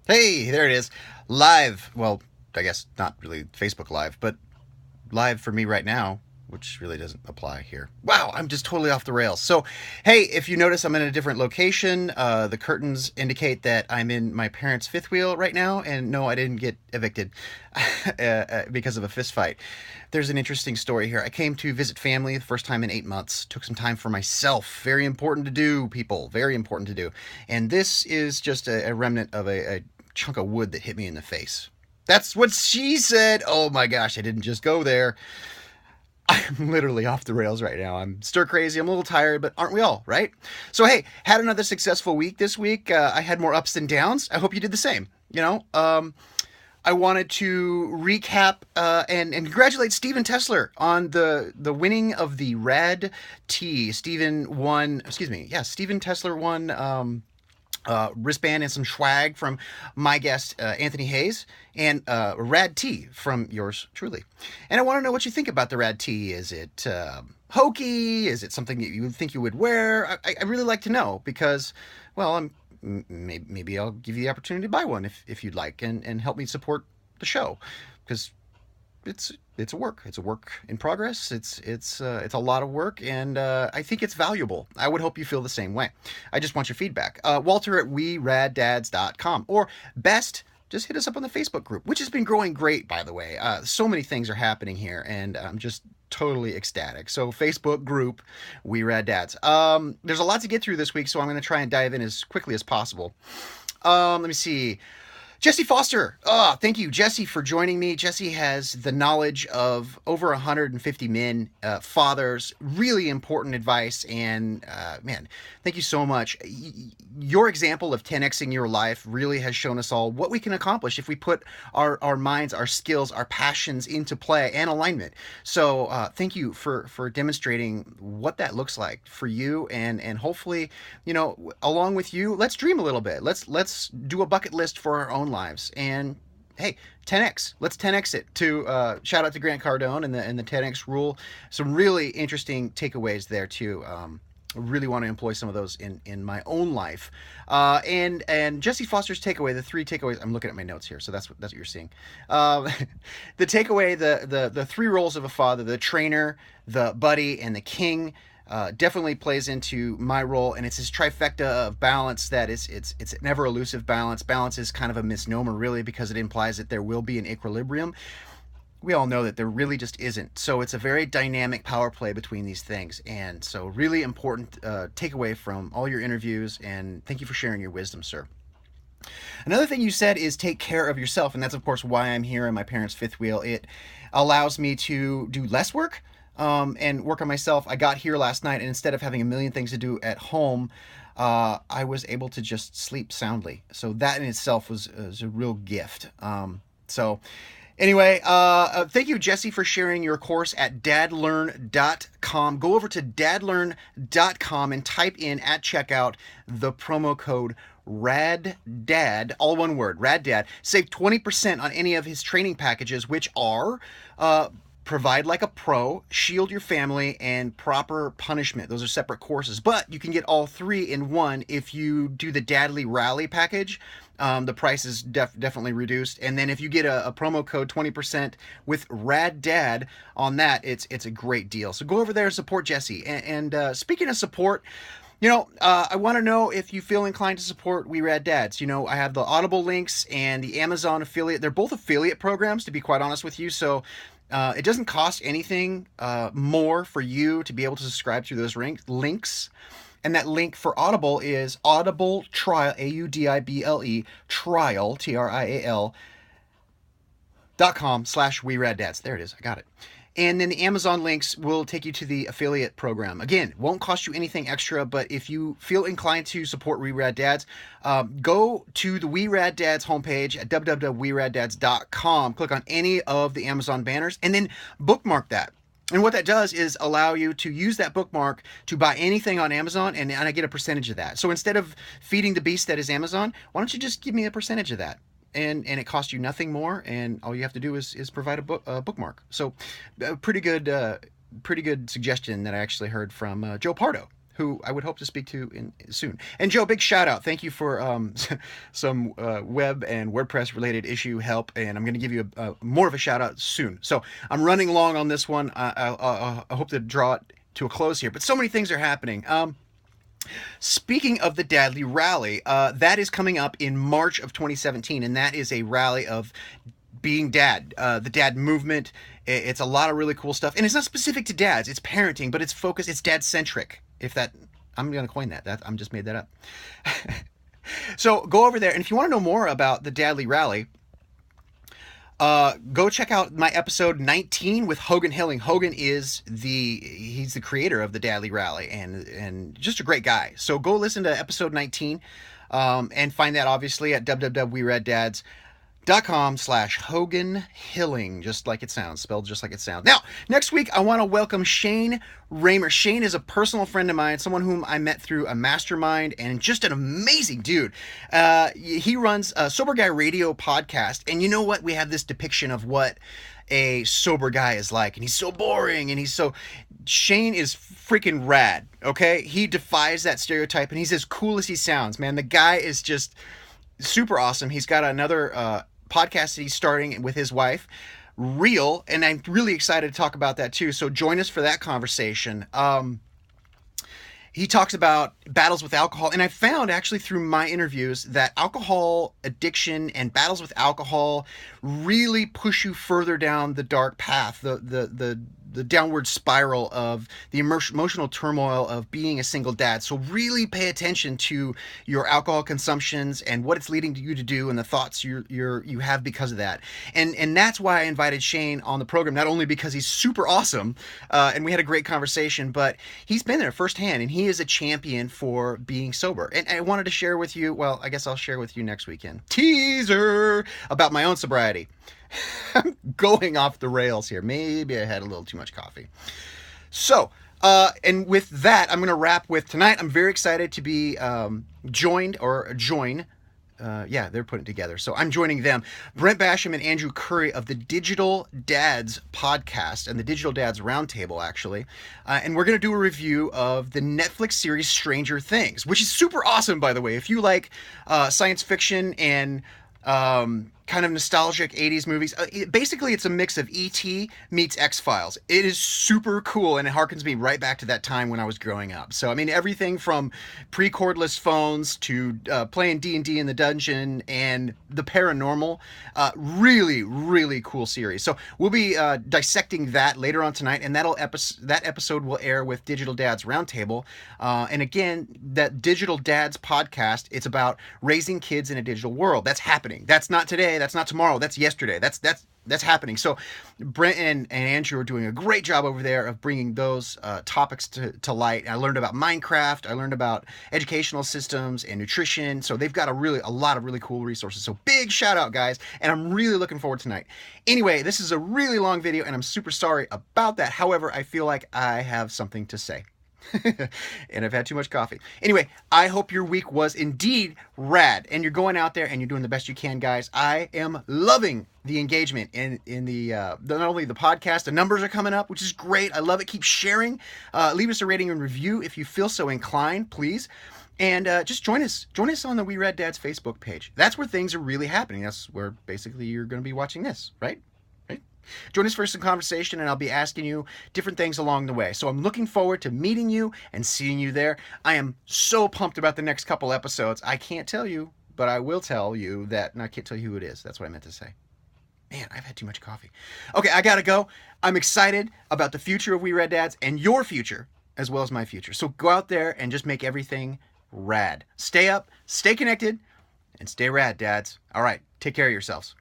Hey, there it is. Live. Well, I guess not really Facebook Live, but live for me right now, which really doesn't apply here. Wow, I'm just totally off the rails. So, hey, if you notice, I'm in a different location. The curtains indicate that I'm in my parents' fifth wheel right now, and no, I didn't get evicted because of a fist fight. There's an interesting story here. I came to visit family the first time in 8 months. Took some time for myself. Very important to do, people. Very important to do. And this is just a remnant of a chunk of wood that hit me in the face. That's what she said. Oh my gosh, I didn't just go there. I'm literally off the rails right now. I'm stir crazy. I'm a little tired, but aren't we all, right? So, hey, had another successful week this week. I had more ups and downs. I hope you did the same. I wanted to recap and congratulate Steven Tessler on the winning of the RAD-T. Steven won, excuse me, yeah, Steven Tessler won wristband and some swag from my guest, Anthony Hayes, and RAD-T from yours truly. And I want to know what you think about the RAD-T. Is it hokey? Is it something that you think you would wear? I really like to know because, well, maybe I'll give you the opportunity to buy one if you'd like and help me support the show because it's a work. It's a work in progress. It's a lot of work, and I think it's valuable. I would hope you feel the same way. I just want your feedback. Walter at weraddads.com, or best, just hit us up on the Facebook group, which has been growing great, by the way. So many things are happening here, and I'm just totally ecstatic. So Facebook group, We Rad Dads. There's a lot to get through this week, so I'm going to try and dive in as quickly as possible. Let me see. Jesse Foster. Oh, thank you, Jesse, for joining me. Jesse has the knowledge of over 150 men, fathers, really important advice. And man, thank you so much. Your example of 10xing your life really has shown us all what we can accomplish if we put our minds, our skills, our passions into play and alignment. So thank you for demonstrating what that looks like for you. And hopefully, along with you, let's dream a little bit. Let's do a bucket list for our own lives. And hey, 10x. Let's 10x it. To shout out to Grant Cardone and the 10x rule. Some really interesting takeaways there too. I really want to employ some of those in my own life. And Jesse Foster's takeaway, the three takeaways. I'm looking at my notes here, so that's what you're seeing. The takeaway, the three roles of a father: the trainer, the buddy, and the king. Definitely plays into my role, and it's this trifecta of balance that it's an ever elusive balance. Balance is kind of a misnomer, really, because it implies that there will be an equilibrium. We all know that there really just isn't. So it's a very dynamic power play between these things, and so really important takeaway from all your interviews. And thank you for sharing your wisdom, sir. Another thing you said is take care of yourself, and that's of course why I'm here in my parents' fifth wheel. It allows me to do less work and work on myself. I got here last night, and instead of having a million things to do at home, I was able to just sleep soundly. So that in itself was a real gift. Anyway, thank you, Jesse, for sharing your course at dadlearn.com. Go over to dadlearn.com and type in at checkout the promo code RADDAD, all one word, RADDAD. Save 20% on any of his training packages, which are Provide Like a Pro, Shield Your Family, and Proper Punishment. Those are separate courses, but you can get all three in one if you do the Dadly Rally package. The price is definitely reduced. And then if you get a promo code 20% with RADDAD on that, it's a great deal. So go over there and support Jesse. And speaking of support, I want to know if you feel inclined to support We Rad Dads. I have the Audible links and the Amazon affiliate. They're both affiliate programs, to be quite honest with you. So it doesn't cost anything more for you to be able to subscribe through those links. And that link for Audible is Audible Trial, AUDIBLE, trial, TRIAL.com/WeRadDads. There it is. I got it. And then the Amazon links will take you to the affiliate program. Again, won't cost you anything extra, but if you feel inclined to support We Rad Dads, go to the We Rad Dads homepage at www.weraddads.com. Click on any of the Amazon banners, and then bookmark that. And what that does is allow you to use that bookmark to buy anything on Amazon, and I get a percentage of that. So instead of feeding the beast that is Amazon, why don't you just give me a percentage of that? And it costs you nothing more, and all you have to do is provide a bookmark. So pretty good suggestion that I actually heard from Joe Pardo, who I would hope to speak to soon. And Joe, big shout out. Thank you for some web and WordPress related issue help. And I'm going to give you more of a shout out soon. So I'm running long on this one. I hope to draw it to a close here. But so many things are happening. Speaking of the Dadly Rally, that is coming up in March of 2017. And that is a rally of being dad, the dad movement. It's a lot of really cool stuff. And it's not specific to dads. It's parenting, but it's focused. It's dad-centric. I'm going to coin that. I'm just made that up. So go over there. And if you want to know more about the Dadly Rally, go check out my episode 19 with Hogan Hilling. Hogan is he's the creator of the Dadly Rally and just a great guy. So go listen to episode 19 and find that obviously at www.weredads.com/Hogan Hilling, just like it sounds, spelled just like it sounds. Now, next week, I want to welcome Shane Raymer. Shane is a personal friend of mine, someone whom I met through a mastermind, and just an amazing dude. He runs a Sober Guy Radio podcast, and you know what? We have this depiction of what a sober guy is like, and he's so boring, and Shane is freaking rad, okay? He defies that stereotype, and he's as cool as he sounds, man. The guy is just super awesome. He's got another podcast that he's starting with his wife, Real, and I'm really excited to talk about that too. So join us for that conversation. He talks about battles with alcohol, and I found actually through my interviews that alcohol addiction and battles with alcohol really push you further down the dark path, the downward spiral of the emotional turmoil of being a single dad. So really pay attention to your alcohol consumptions and what it's leading you to do and the thoughts you have because of that. And that's why I invited Shane on the program, not only because he's super awesome and we had a great conversation, but he's been there firsthand and he is a champion for being sober. And I wanted to share with you, well, I guess I'll share with you next weekend. Teaser about my own sobriety. I'm going off the rails here. Maybe I had a little too much coffee. So, and with that, I'm going to wrap with tonight. I'm very excited to be join. Yeah, they're putting it together. So I'm joining them. Brent Basham and Andrew Curry of the Digital Dads podcast and the Digital Dads Roundtable, actually. And we're going to do a review of the Netflix series Stranger Things, which is super awesome, by the way. If you like science fiction and kind of nostalgic 80s movies. Basically, it's a mix of E.T. meets X-Files. It is super cool, and it harkens me right back to that time when I was growing up. So, I mean, everything from pre-cordless phones to playing D&D in the dungeon and the paranormal. Really, really cool series. So, we'll be dissecting that later on tonight, and that episode will air with Digital Dads Roundtable. And again, that Digital Dads podcast, it's about raising kids in a digital world. That's happening. That's not today. That's not tomorrow. That's yesterday. That's happening. So Brent and Andrew are doing a great job over there of bringing those topics to light. I learned about Minecraft. I learned about educational systems and nutrition. So they've got a lot of really cool resources. So big shout out, guys. And I'm really looking forward to tonight. Anyway, this is a really long video and I'm super sorry about that. However, I feel like I have something to say. And I've had too much coffee. Anyway, I hope your week was indeed rad and you're going out there and you're doing the best you can, guys. I am loving the engagement in the not only the podcast, the numbers are coming up, which is great. I love it. Keep sharing. Leave us a rating and review if you feel so inclined, please. And just join us on the We RAD Dads Facebook page. That's where things are really happening. That's where basically you're going to be watching this, right? Join us for some conversation, and I'll be asking you different things along the way. So I'm looking forward to meeting you and seeing you there. I am so pumped about the next couple episodes. I can't tell you, but I will tell you that, and I can't tell you who it is. That's what I meant to say. Man, I've had too much coffee. Okay, I gotta go. I'm excited about the future of We RAD Dads and your future as well as my future. So go out there and just make everything rad. Stay up, stay connected, and stay rad, dads. All right, take care of yourselves.